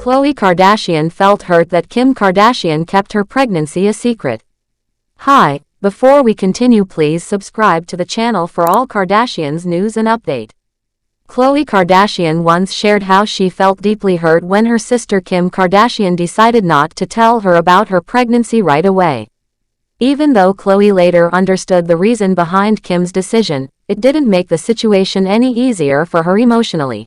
Khloé Kardashian felt hurt that Kim Kardashian kept her pregnancy a secret. Hi, before we continue, please subscribe to the channel for all Kardashians news and update. Khloé Kardashian once shared how she felt deeply hurt when her sister Kim Kardashian decided not to tell her about her pregnancy right away. Even though Khloé later understood the reason behind Kim's decision, it didn't make the situation any easier for her emotionally.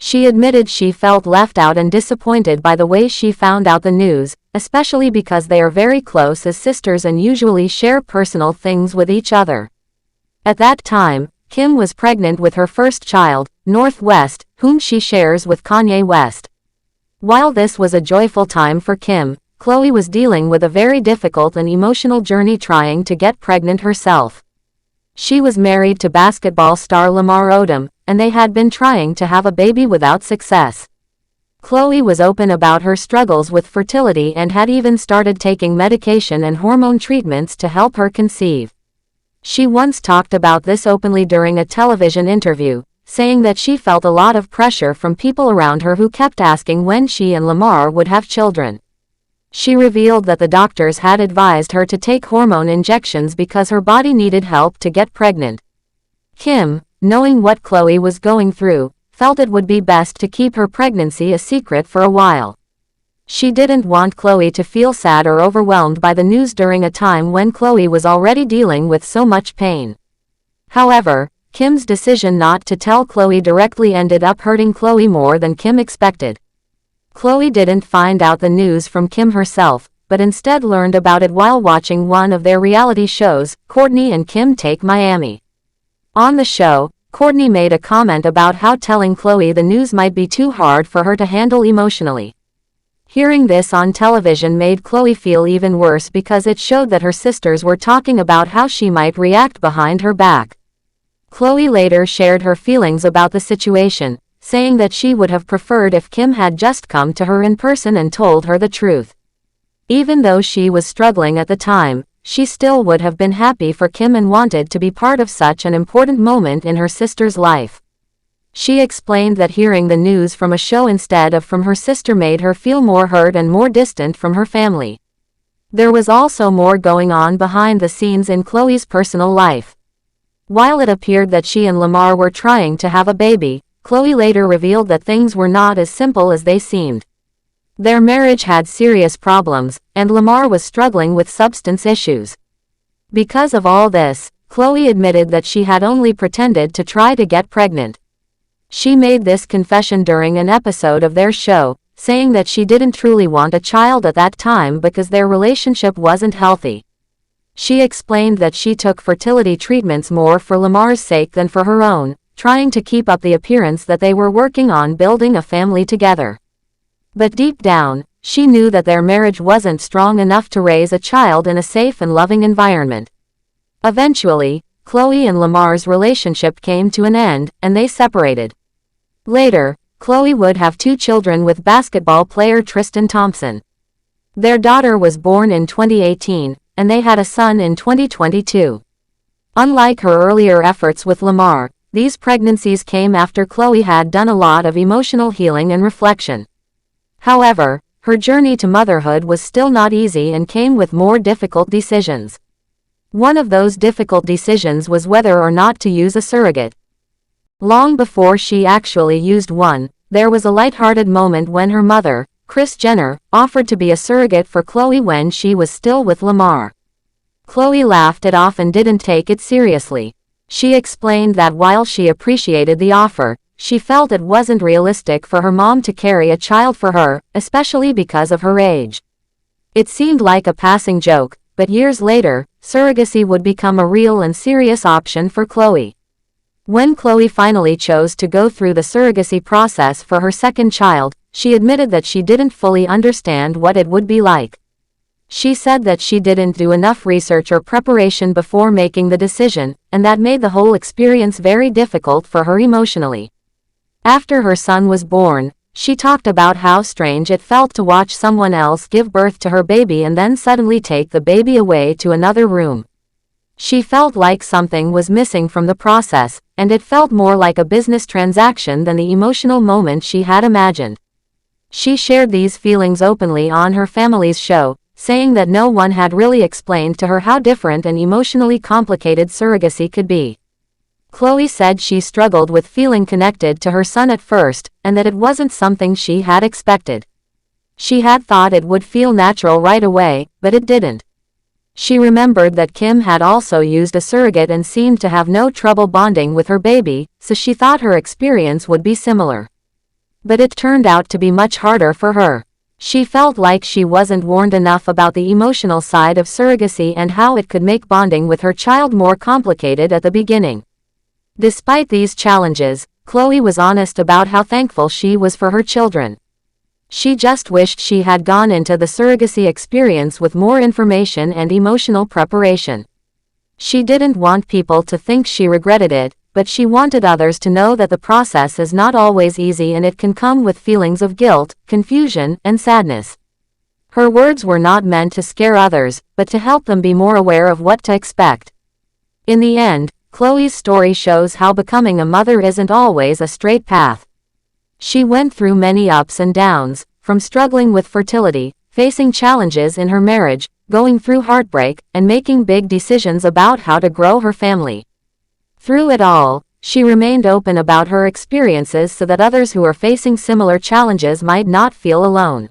She admitted she felt left out and disappointed by the way she found out the news, especially because they are very close as sisters and usually share personal things with each other. At that time, Kim was pregnant with her first child, North West, whom she shares with Kanye West. While this was a joyful time for Kim, Khloé was dealing with a very difficult and emotional journey trying to get pregnant herself. She was married to basketball star Lamar Odom, and they had been trying to have a baby without success. Khloé was open about her struggles with fertility and had even started taking medication and hormone treatments to help her conceive. She once talked about this openly during a television interview, saying that she felt a lot of pressure from people around her who kept asking when she and Lamar would have children. She revealed that the doctors had advised her to take hormone injections because her body needed help to get pregnant. Kim, knowing what Khloé was going through, felt it would be best to keep her pregnancy a secret for a while. She didn't want Khloé to feel sad or overwhelmed by the news during a time when Khloé was already dealing with so much pain. However, Kim's decision not to tell Khloé directly ended up hurting Khloé more than Kim expected. Khloé didn't find out the news from Kim herself, but instead learned about it while watching one of their reality shows, Kourtney and Kim Take Miami. On the show, Kourtney made a comment about how telling Khloé the news might be too hard for her to handle emotionally. Hearing this on television made Khloé feel even worse because it showed that her sisters were talking about how she might react behind her back. Khloé later shared her feelings about the situation, saying that she would have preferred if Kim had just come to her in person and told her the truth. Even though she was struggling at the time, she still would have been happy for Kim and wanted to be part of such an important moment in her sister's life. She explained that hearing the news from a show instead of from her sister made her feel more hurt and more distant from her family. There was also more going on behind the scenes in Khloé's personal life. While it appeared that she and Lamar were trying to have a baby, Khloé later revealed that things were not as simple as they seemed. Their marriage had serious problems, and Lamar was struggling with substance issues. Because of all this, Khloé admitted that she had only pretended to try to get pregnant. She made this confession during an episode of their show, saying that she didn't truly want a child at that time because their relationship wasn't healthy. She explained that she took fertility treatments more for Lamar's sake than for her own, trying to keep up the appearance that they were working on building a family together. But deep down, she knew that their marriage wasn't strong enough to raise a child in a safe and loving environment. Eventually, Khloé and Lamar's relationship came to an end, and they separated. Later, Khloé would have 2 children with basketball player Tristan Thompson. Their daughter was born in 2018, and they had a son in 2022. Unlike her earlier efforts with Lamar, these pregnancies came after Khloé had done a lot of emotional healing and reflection. However, her journey to motherhood was still not easy and came with more difficult decisions. One of those difficult decisions was whether or not to use a surrogate. Long before she actually used one, there was a lighthearted moment when her mother, Kris Jenner, offered to be a surrogate for Khloé when she was still with Lamar. Khloé laughed it off and didn't take it seriously. She explained that while she appreciated the offer, she felt it wasn't realistic for her mom to carry a child for her, especially because of her age. It seemed like a passing joke, but years later, surrogacy would become a real and serious option for Khloé. When Khloé finally chose to go through the surrogacy process for her second child, she admitted that she didn't fully understand what it would be like. She said that she didn't do enough research or preparation before making the decision, and that made the whole experience very difficult for her emotionally. After her son was born, she talked about how strange it felt to watch someone else give birth to her baby and then suddenly take the baby away to another room. She felt like something was missing from the process, and it felt more like a business transaction than the emotional moment she had imagined. She shared these feelings openly on her family's show, saying that no one had really explained to her how different and emotionally complicated surrogacy could be. Khloé said she struggled with feeling connected to her son at first, and that it wasn't something she had expected. She had thought it would feel natural right away, but it didn't. She remembered that Kim had also used a surrogate and seemed to have no trouble bonding with her baby, so she thought her experience would be similar. But it turned out to be much harder for her. She felt like she wasn't warned enough about the emotional side of surrogacy and how it could make bonding with her child more complicated at the beginning. Despite these challenges, Khloé was honest about how thankful she was for her children. She just wished she had gone into the surrogacy experience with more information and emotional preparation. She didn't want people to think she regretted it, but she wanted others to know that the process is not always easy and it can come with feelings of guilt, confusion, and sadness. Her words were not meant to scare others, but to help them be more aware of what to expect. In the end, Khloé's story shows how becoming a mother isn't always a straight path. She went through many ups and downs, from struggling with fertility, facing challenges in her marriage, going through heartbreak, and making big decisions about how to grow her family. Through it all, she remained open about her experiences so that others who are facing similar challenges might not feel alone.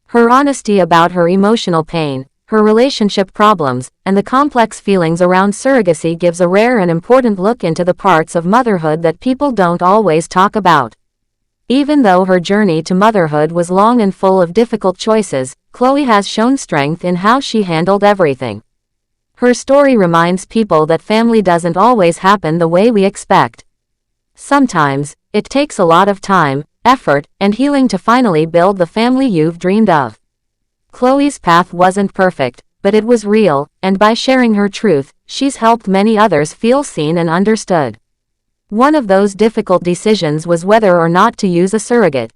Her honesty about her emotional pain, her relationship problems, and the complex feelings around surrogacy gives a rare and important look into the parts of motherhood that people don't always talk about. Even though her journey to motherhood was long and full of difficult choices, Khloé has shown strength in how she handled everything. Her story reminds people that family doesn't always happen the way we expect. Sometimes, it takes a lot of time, effort, and healing to finally build the family you've dreamed of. Khloé's path wasn't perfect, but it was real, and by sharing her truth, she's helped many others feel seen and understood. One of those difficult decisions was whether or not to use a surrogate.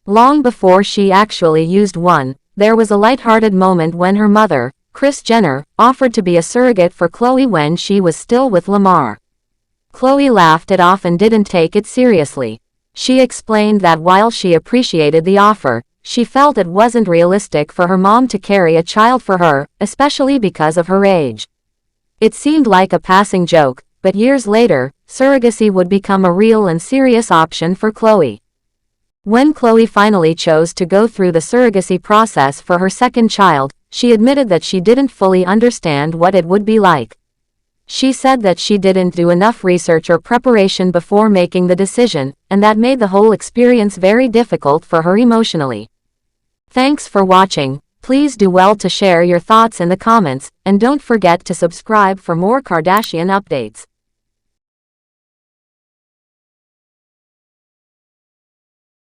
Long before she actually used one, there was a lighthearted moment when her mother, Kris Jenner, offered to be a surrogate for Khloé when she was still with Lamar. Khloé laughed it off and didn't take it seriously. She explained that while she appreciated the offer, she felt it wasn't realistic for her mom to carry a child for her, especially because of her age. It seemed like a passing joke, but years later, surrogacy would become a real and serious option for Khloé. When Khloé finally chose to go through the surrogacy process for her second child, she admitted that she didn't fully understand what it would be like. She said that she didn't do enough research or preparation before making the decision, and that made the whole experience very difficult for her emotionally. Thanks for watching. Please do well to share your thoughts in the comments, and don't forget to subscribe for more Kardashian updates.